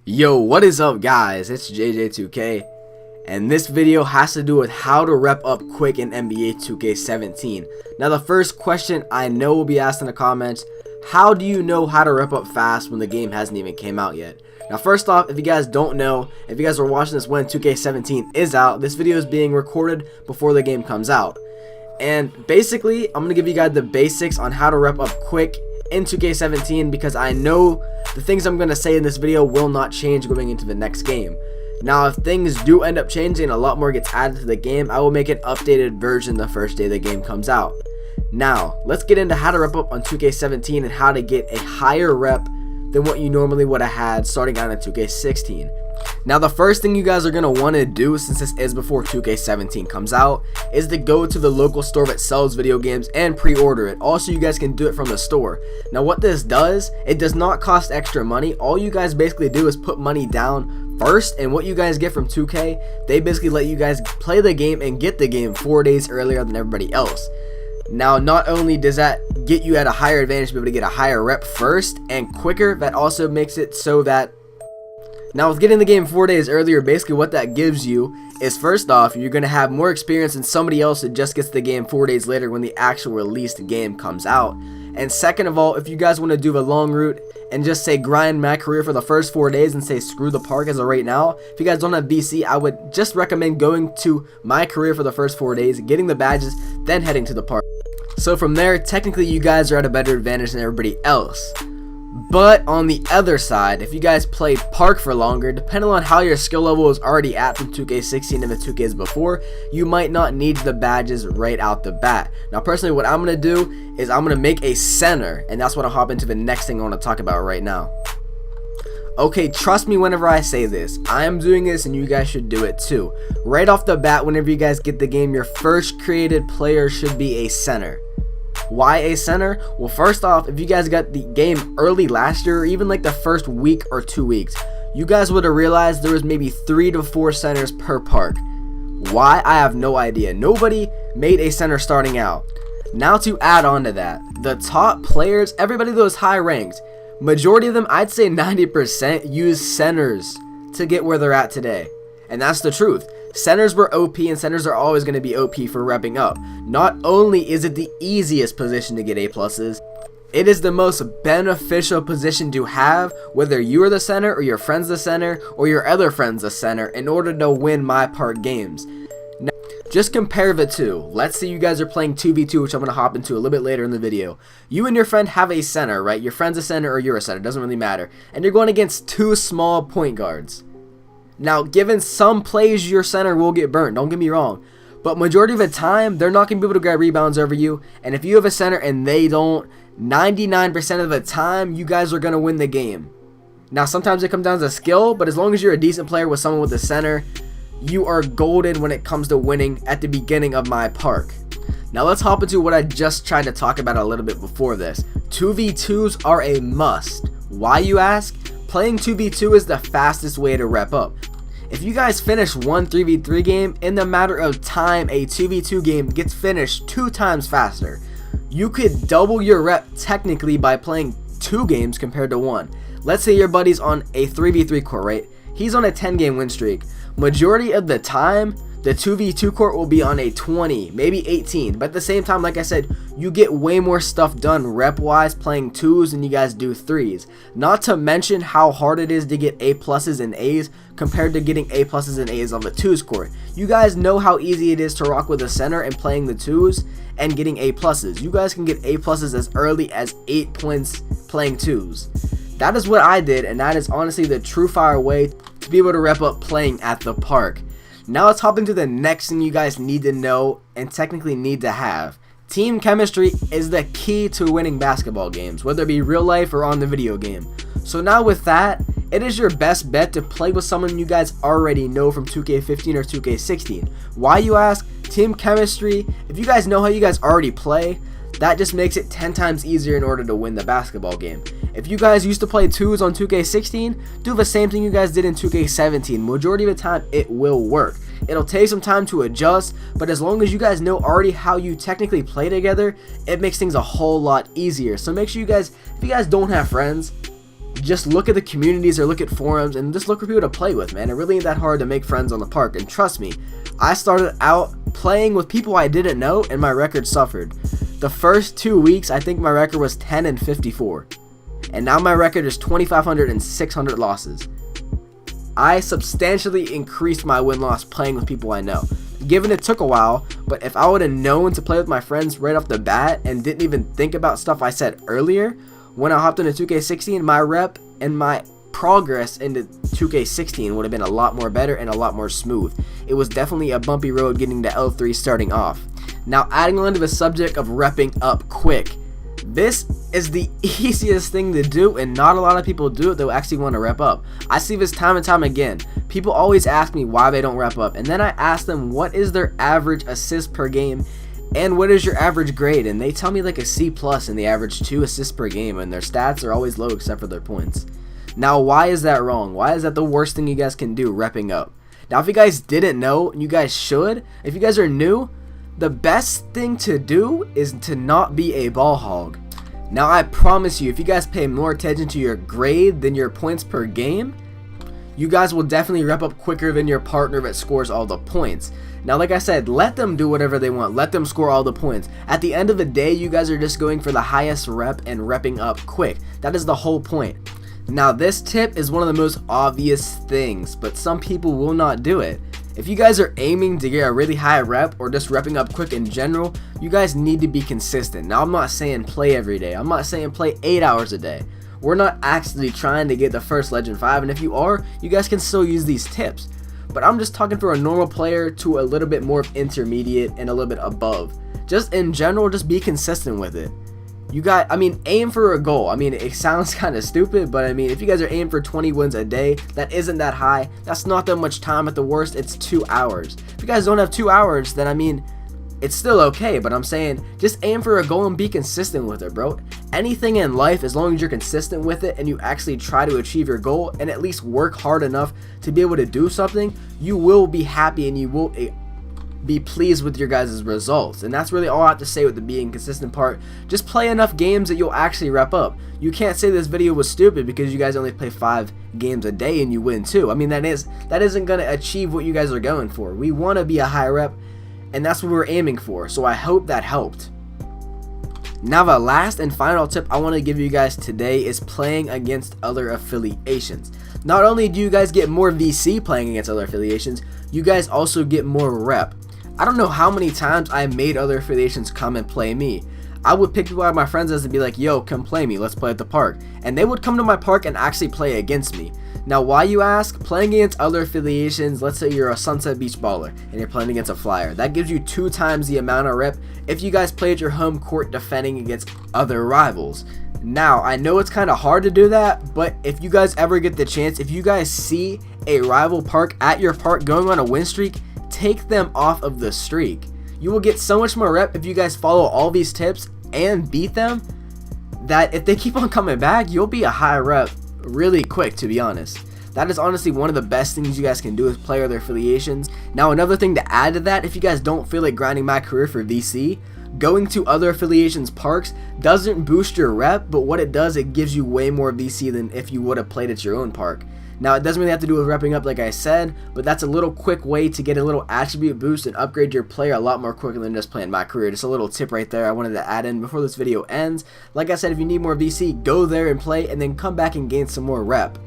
Yo, what is up guys? It's JJ2K, and this video has to do with how to rep up quick in NBA 2K17. Now the first question I know will be asked in the comments: how do you know how to rep up fast when the game hasn't even came out yet? Now first off, if you guys don't know, if you guys are watching this when 2K17 is out, this video is being recorded before the game comes out. And basically, I'm going to give you guys the basics on how to rep up quick in 2K17 because I know the things I'm going to say in this video will not change going into the next game. Now if things do end up changing and a lot more gets added to the game, I will make an updated version the first day the game comes out. Now let's get into how to rep up on 2K17 and how to get a higher rep than what you normally would have had starting out in 2K16. Now the first thing you guys are going to want to do, since this is before 2K17 comes out, is to go to the local store that sells video games and pre-order it. Also, you guys can do it from the store. Now what this does, it does not cost extra money. All you guys basically do is put money down first, and what you guys get from 2K, they basically let you guys play the game and get the game 4 days earlier than everybody else. Now not only does that get you at a higher advantage to be able to get a higher rep first and quicker, that also makes it so that now with getting the game 4 days earlier, basically what that gives you is, first off, you're going to have more experience than somebody else that just gets the game 4 days later when the actual released game comes out. And second of all, if you guys want to do the long route and just say grind my career for the first 4 days and say screw the park as of right now, if you guys don't have BC, I would just recommend going to my career for the first 4 days, getting the badges, then heading to the park. So from there, technically you guys are at a better advantage than everybody else. But on the other side, if you guys play park for longer, depending on how your skill level is already at from 2K16 and the 2Ks before, you might not need the badges right out the bat. Now personally, what I'm going to do is I'm going to make a center, and that's what I'll hop into the next thing I want to talk about right now. Okay, trust me whenever I say this, I am doing this and you guys should do it too. Right off the bat, whenever you guys get the game, your first created player should be a center. Why a center? Well, first off, if you guys got the game early last year, or even like the first week or 2 weeks, you guys would have realized there was maybe 3 to 4 centers per park. Why? I have no idea. Nobody made a center starting out. Now to add on to that, the top players, everybody that was high ranked, majority of them, I'd say 90%, use centers to get where they're at today. And that's the truth. Centers were OP, and centers are always going to be OP for repping up. Not only is it the easiest position to get A+, it is the most beneficial position to have, whether you are the center or your friend's the center or your other friend's the center, in order to win my part games. Now, just compare the two. Let's say you guys are playing 2v2, which I'm going to hop into a little bit later in the video. You and your friend have a center, right? Your friend's a center or you're a center, doesn't really matter. And you're going against 2 small point guards. Now, given some plays, your center will get burnt, don't get me wrong, but majority of the time, they're not going to be able to grab rebounds over you, and if you have a center and they don't, 99% of the time, you guys are going to win the game. Now, sometimes it comes down to skill, but as long as you're a decent player with someone with a center, you are golden when it comes to winning at the beginning of my park. Now, let's hop into what I just tried to talk about a little bit before this. 2v2s are a must. Why, you ask? Playing 2v2 is the fastest way to rep up. If you guys finish one 3v3 game, in the matter of time, a 2v2 game gets finished 2 times faster. You could double your rep technically by playing 2 games compared to 1. Let's say your buddy's on a 3v3 court, right? He's on a 10-game win streak. Majority of the time, the 2v2 court will be on a 20, maybe 18. But at the same time, like I said, you get way more stuff done rep-wise playing 2s than you guys do 3s. Not to mention how hard it is to get A+ and A's compared to getting A+ and A's on the 2s court. You guys know how easy it is to rock with a center and playing the 2s and getting A+. You guys can get A+ as early as 8 points playing 2s. That is what I did, and that is honestly the true fire way to be able to rep up playing at the park. Now let's hop into the next thing you guys need to know and technically need to have. Team chemistry is the key to winning basketball games, whether it be real life or on the video game. So now with that, it is your best bet to play with someone you guys already know from 2K15 or 2K16. Why, you ask? Team chemistry, if you guys know how you guys already play, that just makes it 10 times easier in order to win the basketball game. If you guys used to play 2s on 2K16, do the same thing you guys did in 2K17. Majority of the time, it will work. It'll take some time to adjust, but as long as you guys know already how you technically play together, it makes things a whole lot easier. So make sure you guys, if you guys don't have friends, just look at the communities or look at forums and just look for people to play with, man. It really ain't that hard to make friends on the park. And trust me, I started out playing with people I didn't know and my record suffered. The first 2 weeks, I think my record was 10-54. And now my record is 2,500 and 600 losses. I substantially increased my win-loss playing with people I know. Given it took a while, but if I would have known to play with my friends right off the bat and didn't even think about stuff I said earlier, when I hopped into 2K16, my rep and my progress into 2K16 would have been a lot more better and a lot more smooth. It was definitely a bumpy road getting to L3 starting off. Now, adding on to the subject of repping up quick. This is the easiest thing to do, and not a lot of people do it that actually want to rep up. I see this time and time again. People always ask me why they don't rep up, and then I ask them what is their average assist per game and what is your average grade, and they tell me like a C+, and they average 2 assists per game, and their stats are always low except for their points. Now, why is that wrong? Why is that the worst thing you guys can do, repping up? Now, if you guys didn't know, you guys should. If you guys are new, the best thing to do is to not be a ball hog. Now, I promise you, if you guys pay more attention to your grade than your points per game, you guys will definitely rep up quicker than your partner that scores all the points. Now, like I said, let them do whatever they want. Let them score all the points. At the end of the day, you guys are just going for the highest rep and repping up quick. That is the whole point. Now, this tip is one of the most obvious things, but some people will not do it. If you guys are aiming to get a really high rep or just repping up quick in general, you guys need to be consistent. Now, I'm not saying play every day. I'm not saying play 8 hours a day. We're not actually trying to get the first Legend 5, and if you are, you guys can still use these tips. But I'm just talking for a normal player to a little bit more intermediate and a little bit above. Just in general, just be consistent with it. Aim for a goal. It sounds kind of stupid, but if you guys are aiming for 20 wins a day, that isn't that high. That's not that much time. At the worst, it's 2 hours. If you guys don't have 2 hours, then it's still okay, but I'm saying just aim for a goal and be consistent with it, bro. Anything in life, as long as you're consistent with it and you actually try to achieve your goal and at least work hard enough to be able to do something, you will be happy and you will be pleased with your guys' results. And that's really all I have to say with the being consistent part. Just play enough games that you'll actually rep up. You can't say this video was stupid because you guys only play 5 games a day and you win 2. That isn't going to achieve what you guys are going for. We want to be a high rep, and that's what we're aiming for. So I hope that helped. Now, the last and final tip I want to give you guys today is playing against other affiliations. Not only do you guys get more VC playing against other affiliations, you guys also get more rep. I don't know how many times I made other affiliations come and play me. I would pick people out of my friends list and be like, yo, come play me, let's play at the park. And they would come to my park and actually play against me. Now, why, you ask? Playing against other affiliations, let's say you're a Sunset Beach baller and you're playing against a flyer. That gives you 2 times the amount of rep if you guys play at your home court defending against other rivals. Now, I know it's kind of hard to do that, but if you guys ever get the chance, if you guys see a rival park at your park going on a win streak, take them off of the streak. You will get so much more rep if you guys follow all these tips and beat them, that if they keep on coming back, you'll be a high rep really quick, to be honest. That is honestly one of the best things you guys can do is play other affiliations. Now, another thing to add to that, if you guys don't feel like grinding my career for VC, going to other affiliations parks doesn't boost your rep, but what it does, it gives you way more VC than if you would have played at your own park. Now, it doesn't really have to do with repping up like I said, but that's a little quick way to get a little attribute boost and upgrade your player a lot more quicker than just playing my career. Just a little tip right there I wanted to add in before this video ends. Like I said, if you need more VC, go there and play and then come back and gain some more rep.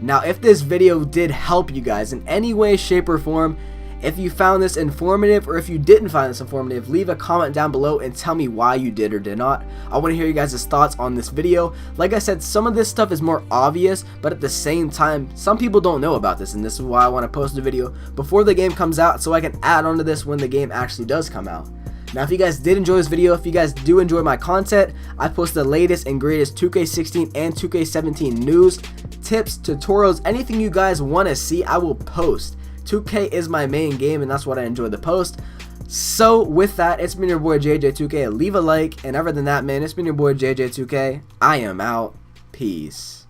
Now, if this video did help you guys in any way, shape, or form, if you found this informative or if you didn't find this informative, leave a comment down below and tell me why you did or did not. I want to hear you guys' thoughts on this video. Like I said, some of this stuff is more obvious, but at the same time, some people don't know about this, and this is why I want to post the video before the game comes out so I can add on to this when the game actually does come out. Now, if you guys did enjoy this video, if you guys do enjoy my content, I post the latest and greatest 2K16 and 2K17 news, tips, tutorials, anything you guys want to see, I will post. 2K is my main game, and that's what I enjoy the post. So with that, it's been your boy JJ2K. Leave a like, and other than that, man, it's been your boy JJ2K. I am out. Peace.